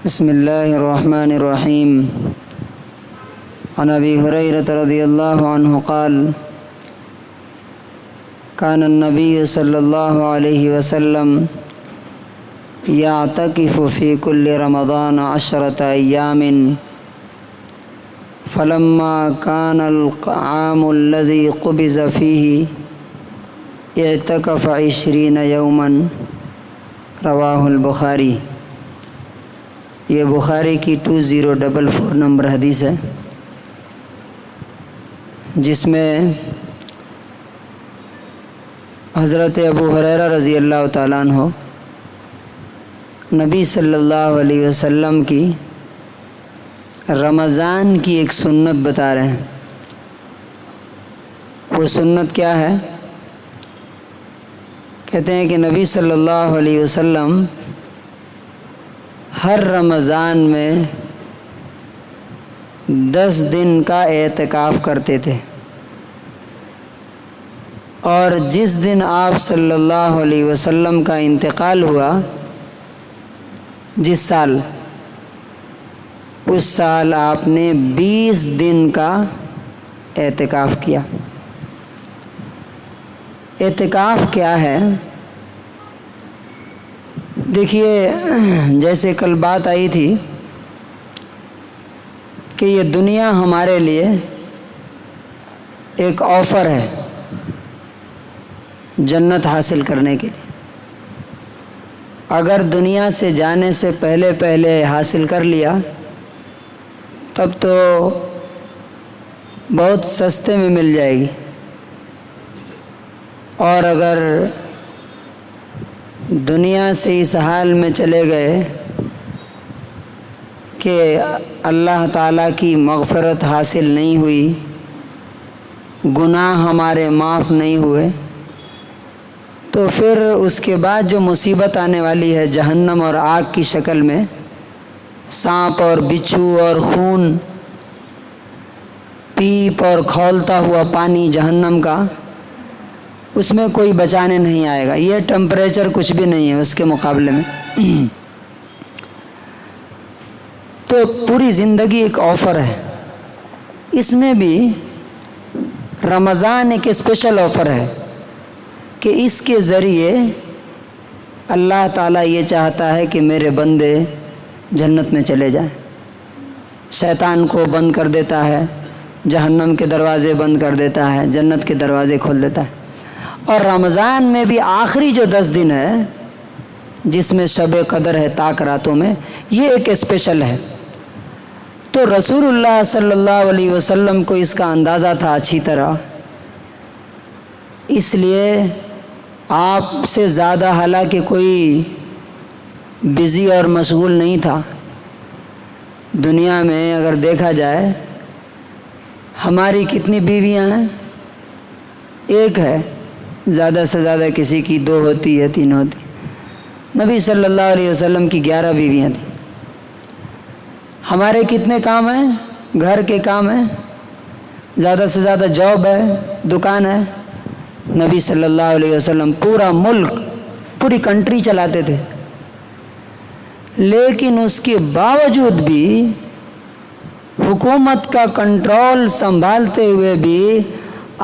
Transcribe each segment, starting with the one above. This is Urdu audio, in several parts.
بسم الله الرحمن الرحيم. عن أبي هريرة رضي الله عنه قال: كان النبي صلى الله عليه وسلم يعتكف في كل رمضان 10 أيام، فلما كان العام الذي قبض فيه اعتكف 20 يوما. رواہ البخاری. یہ بخاری کی 2044 نمبر حدیث ہے، جس میں حضرت ابو ہریرہ رضی اللہ تعالیٰ عنہ نبی صلی اللہ علیہ وسلم کی رمضان کی ایک سنت بتا رہے ہیں. وہ سنت کیا ہے؟ کہتے ہیں کہ نبی صلی اللہ علیہ وسلم ہر رمضان میں 10 دن کا اعتکاف کرتے تھے، اور جس دن آپ صلی اللہ علیہ وسلم کا انتقال ہوا، جس سال، اس سال آپ نے 20 دن کا اعتکاف کیا. اعتکاف کیا ہے؟ دیکھیے، جیسے کل بات آئی تھی کہ یہ دنیا ہمارے لیے ایک آفر ہے جنت حاصل کرنے کے لیے. اگر دنیا سے جانے سے پہلے حاصل کر لیا تب تو بہت سستے میں مل جائے گی، اور اگر دنیا سے اس حال میں چلے گئے کہ اللہ تعالیٰ کی مغفرت حاصل نہیں ہوئی، گناہ ہمارے معاف نہیں ہوئے، تو پھر اس کے بعد جو مصیبت آنے والی ہے جہنم اور آگ کی شکل میں، سانپ اور بچھو اور خون، پیپ اور کھولتا ہوا پانی جہنم کا، اس میں کوئی بچانے نہیں آئے گا. یہ ٹمپریچر کچھ بھی نہیں ہے اس کے مقابلے میں. تو پوری زندگی ایک آفر ہے. اس میں بھی رمضان ایک اسپیشل آفر ہے کہ اس کے ذریعے اللہ تعالیٰ یہ چاہتا ہے کہ میرے بندے جنت میں چلے جائیں. شیطان کو بند کر دیتا ہے، جہنم کے دروازے بند کر دیتا ہے، جنت کے دروازے کھول دیتا ہے. اور رمضان میں بھی آخری جو 10 دن ہے، جس میں شب قدر ہے تاک راتوں میں، یہ ایک اسپیشل ہے. تو رسول اللہ صلی اللہ علیہ وسلم کو اس کا اندازہ تھا اچھی طرح، اس لیے آپ سے زیادہ حالانکہ کوئی بزی اور مشغول نہیں تھا. دنیا میں اگر دیکھا جائے ہماری کتنی بیویاں ہیں؟ ایک ہے، زیادہ سے زیادہ کسی کی 2 ہوتی ہے، 3 ہوتی. نبی صلی اللہ علیہ وسلم کی 11 بیویاں تھیں. ہمارے کتنے کام ہیں؟ گھر کے کام ہیں، زیادہ سے زیادہ جاب ہے، دکان ہے. نبی صلی اللہ علیہ وسلم پورا ملک، پوری کنٹری چلاتے تھے، لیکن اس کے باوجود بھی حکومت کا کنٹرول سنبھالتے ہوئے بھی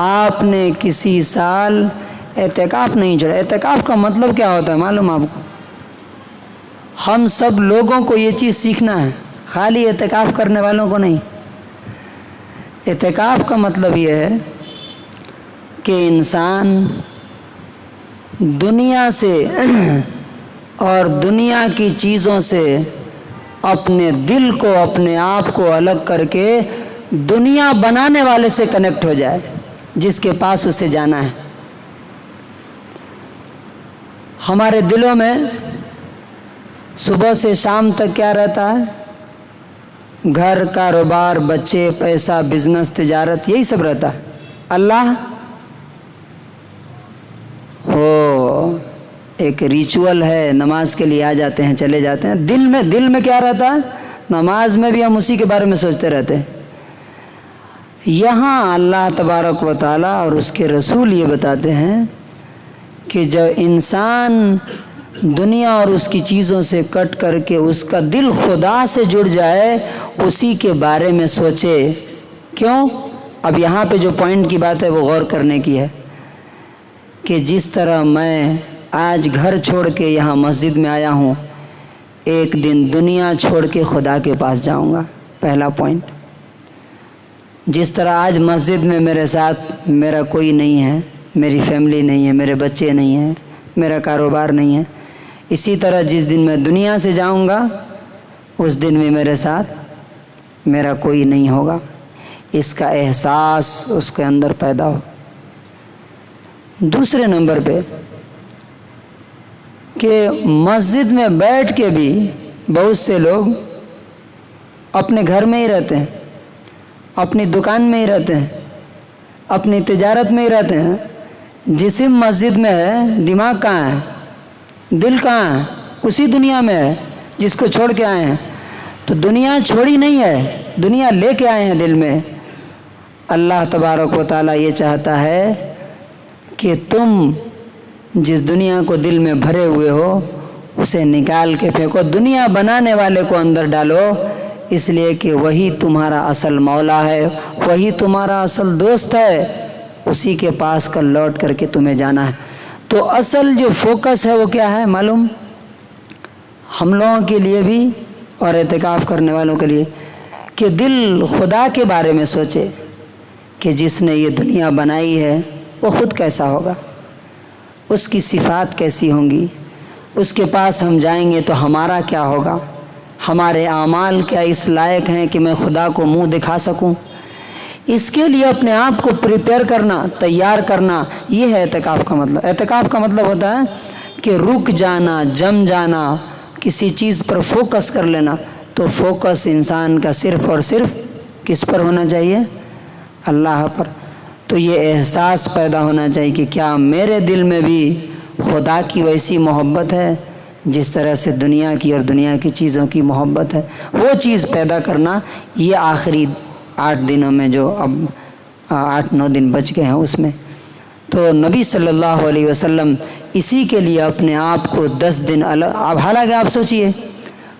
آپ نے کسی سال اعتکاف نہیں چھوڑا. اعتکاف کا مطلب کیا ہوتا ہے معلوم آپ کو؟ ہم سب لوگوں کو یہ چیز سیکھنا ہے، خالی اعتکاف کرنے والوں کو نہیں. اعتکاف کا مطلب یہ ہے کہ انسان دنیا سے اور دنیا کی چیزوں سے اپنے دل کو، اپنے آپ کو الگ کر کے دنیا بنانے والے سے کنیکٹ ہو جائے، جس کے پاس اسے جانا ہے. ہمارے دلوں میں صبح سے شام تک کیا رہتا ہے؟ گھر، کاروبار، بچے، پیسہ، بزنس، تجارت، یہی سب رہتا ہے. اللہ وہ ایک ریچول ہے، نماز کے لیے آ جاتے ہیں، چلے جاتے ہیں. دل میں کیا رہتا ہے؟ نماز میں بھی ہم اسی کے بارے میں سوچتے رہتے ہیں. یہاں اللہ تبارک و تعالیٰ اور اس کے رسول یہ بتاتے ہیں کہ جب انسان دنیا اور اس کی چیزوں سے کٹ کر کے اس کا دل خدا سے جڑ جائے، اسی کے بارے میں سوچے۔ کیوں؟ اب یہاں پہ جو پوائنٹ کی بات ہے وہ غور کرنے کی ہے کہ جس طرح میں آج گھر چھوڑ کے یہاں مسجد میں آیا ہوں، ایک دن دنیا چھوڑ کے خدا کے پاس جاؤں گا۔ پہلا پوائنٹ، جس طرح آج مسجد میں میرے ساتھ میرا کوئی نہیں ہے، میری فیملی نہیں ہے، میرے بچے نہیں ہیں، میرا کاروبار نہیں ہے، اسی طرح جس دن میں دنیا سے جاؤں گا اس دن میں میرے ساتھ میرا کوئی نہیں ہوگا۔ اس کا احساس اس کے اندر پیدا ہو۔ دوسرے نمبر پہ کہ مسجد میں بیٹھ کے بھی بہت سے لوگ اپنے گھر میں ہی رہتے ہیں، اپنی دکان میں ہی رہتے ہیں، اپنی تجارت میں ہی رہتے ہیں۔ جسم مسجد میں ہے، دماغ کہاں ہے؟ دل کہاں ہے؟ اسی دنیا میں ہے جس کو چھوڑ کے آئے ہیں۔ تو دنیا چھوڑی نہیں ہے، دنیا لے کے آئے ہیں دل میں۔ اللہ تبارک و تعالیٰ یہ چاہتا ہے کہ تم جس دنیا کو دل میں بھرے ہوئے ہو اسے نکال کے پھینکو، دنیا بنانے والے کو اندر ڈالو، اس لیے کہ وہی تمہارا اصل مولا ہے، وہی تمہارا اصل دوست ہے، اسی کے پاس کل لوٹ کر کے تمہیں جانا ہے۔ تو اصل جو فوکس ہے وہ کیا ہے معلوم؟ ہم لوگوں کے لیے بھی اور اعتکاف کرنے والوں کے لیے کہ دل خدا کے بارے میں سوچے کہ جس نے یہ دنیا بنائی ہے وہ خود کیسا ہوگا، اس کی صفات کیسی ہوں گی، اس کے پاس ہم جائیں گے تو ہمارا کیا ہوگا، ہمارے اعمال کیا اس لائق ہیں کہ میں خدا کو منہ دکھا سکوں۔ اس کے لیے اپنے آپ کو پریپیئر کرنا، تیار کرنا، یہ ہے اعتکاف کا مطلب۔ اعتکاف کا مطلب ہوتا ہے کہ رک جانا، جم جانا، کسی چیز پر فوکس کر لینا۔ تو فوکس انسان کا صرف اور صرف کس پر ہونا چاہیے؟ اللہ پر۔ تو یہ احساس پیدا ہونا چاہیے کہ کیا میرے دل میں بھی خدا کی ویسی محبت ہے جس طرح سے دنیا کی اور دنیا کی چیزوں کی محبت ہے۔ وہ چیز پیدا کرنا، یہ آخری 8 دنوں میں جو اب 8-9 دن بچ گئے ہیں اس میں، تو نبی صلی اللہ علیہ وسلم اسی کے لیے اپنے آپ کو 10 دن الگ۔ اب حالانکہ آپ سوچئے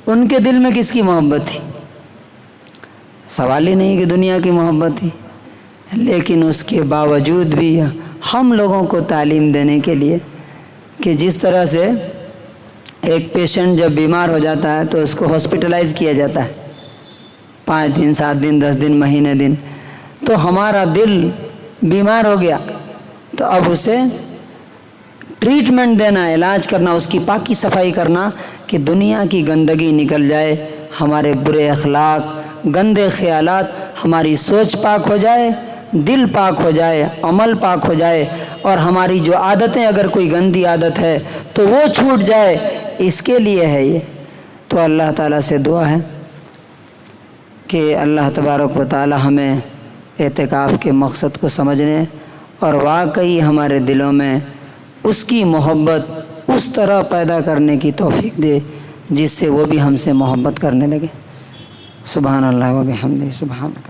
ان کے دل میں کس کی محبت تھی؟ سوال ہی نہیں کہ دنیا کی محبت تھی، لیکن اس کے باوجود بھی ہم لوگوں کو تعلیم دینے کے لیے کہ جس طرح سے ایک پیشنٹ جب بیمار ہو جاتا ہے تو اس کو ہاسپٹلائز کیا جاتا ہے 5 دن 7 دن 10 دن مہینے دن، تو ہمارا دل بیمار ہو گیا تو اب اسے ٹریٹمنٹ دینا، علاج کرنا، اس کی پاکی صفائی کرنا کہ دنیا کی گندگی نکل جائے، ہمارے برے اخلاق، گندے خیالات، ہماری سوچ پاک ہو جائے، دل پاک ہو جائے، عمل پاک ہو جائے، اور ہماری جو عادتیں اگر کوئی گندی عادت ہے تو وہ چھوٹ جائے۔ اس کے لیے ہے یہ۔ تو اللہ تعالیٰ سے دعا ہے کہ اللہ تبارک و تعالیٰ ہمیں اعتکاف کے مقصد کو سمجھنے اور واقعی ہمارے دلوں میں اس کی محبت اس طرح پیدا کرنے کی توفیق دے جس سے وہ بھی ہم سے محبت کرنے لگے۔ سبحان اللہ و بحمدہ، سبحان اللہ۔